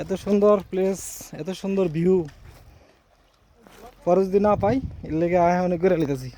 এত সুন্দর প্লেস, এত সুন্দর ভিউ পরে যদি না পাই, এর লেগে আয় অনেক ঘুরে লিতেছি।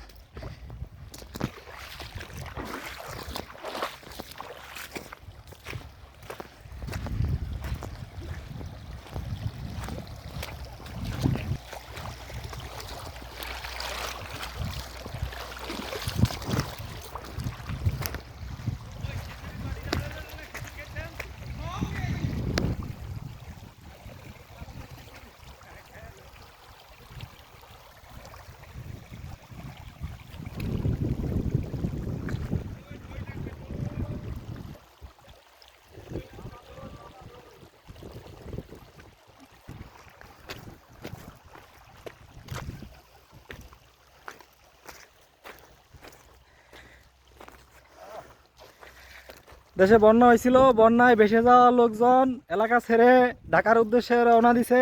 দেশে বন্যা হয়েছিল, বন্যায় ভেসে যাওয়া লোকজন এলাকা ছেড়ে ঢাকার উদ্দেশ্যে রওনা দিছে।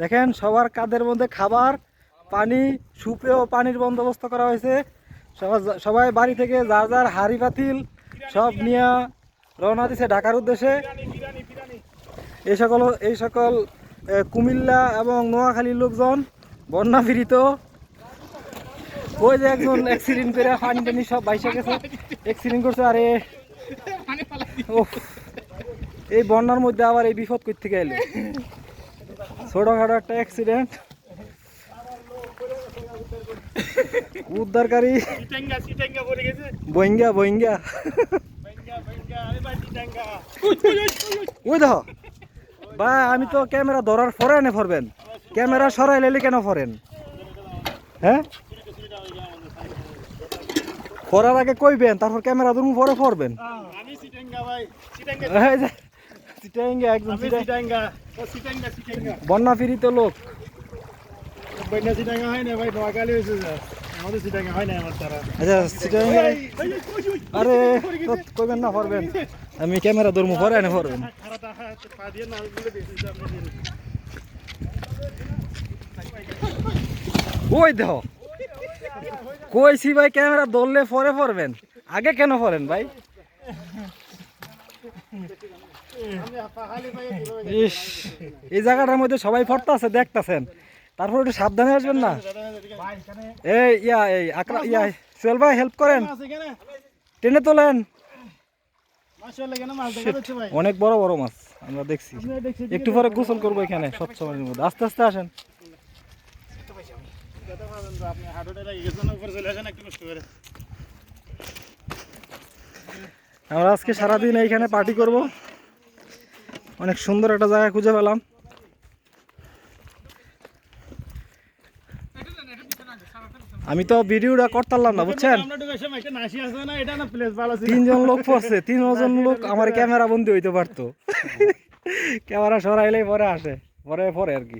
দেখেন সবার কাঁধের মধ্যে খাবার, পানি, সুপেয় পানির বন্দোবস্ত করা হয়েছে। সবাই বাড়ি থেকে যার যার হাঁড়ি পাতিল সব নিয়ে রওনা দিছে ঢাকার উদ্দেশ্যে। এই সকল কুমিল্লা এবং নোয়াখালীর লোকজন বন্যা পীড়িত। ওই যে একজন অ্যাক্সিডেন্ট করে পানি টানি সব বাইসে গেছে, অ্যাক্সিডেন্ট করছে। আরে এই বন্যার মধ্যে আবার এই বিপদ কই থেকে এলো? ছোটখাটো একটা অ্যাক্সিডেন্ট, উদ্ধারকারী বইঙ্গা বইঙ্গা। ওই দেখো ভাই, আমি তো ক্যামেরা ধরার পরে এনে ফরবেন, ক্যামেরা সরাই লেলে কেন ফরেন? হ্যাঁ, ফরার আগে কইবেন, তারপর ক্যামেরা ধরুন পরে ফরবেন। বন্যা পীড়িত লোক। আরে কইবেন না ফরবেন, আমি ক্যামেরা ধরবো পরে এনে ফরবেন। ওই দেখো কইছি ভাই, ক্যামেরা ধরলে পরে ফরবেন, আগে কেন ফরেন ভাই? ইস, এই জায়গাটার মধ্যে সবাই ফরতে আছে দেখতেছেন, তারপর একটু সাবধানে আসবেন না। এই সোহেল ভাই হেল্প করেন, টেনে তোলেন। অনেক বড় বড় মাছ আমরা দেখছি। একটু পরে গোসল করবো এখানে স্বচ্ছ পানির মধ্যে। আস্তে আস্তে আসেন। আমরা আজকে সারাদিন এইখানে পার্টি করব। অনেক সুন্দর একটা জায়গা খুঁজে পেলাম। আমি তো ভিডিওটা করতাম না, বুঝছেন? 3জন লোক পড়ছে, 3জন লোক আমার ক্যামেরা বন্দি হইতে পারতো। ক্যামেরা সরাইলেই পরে আসে, পরে আর কি।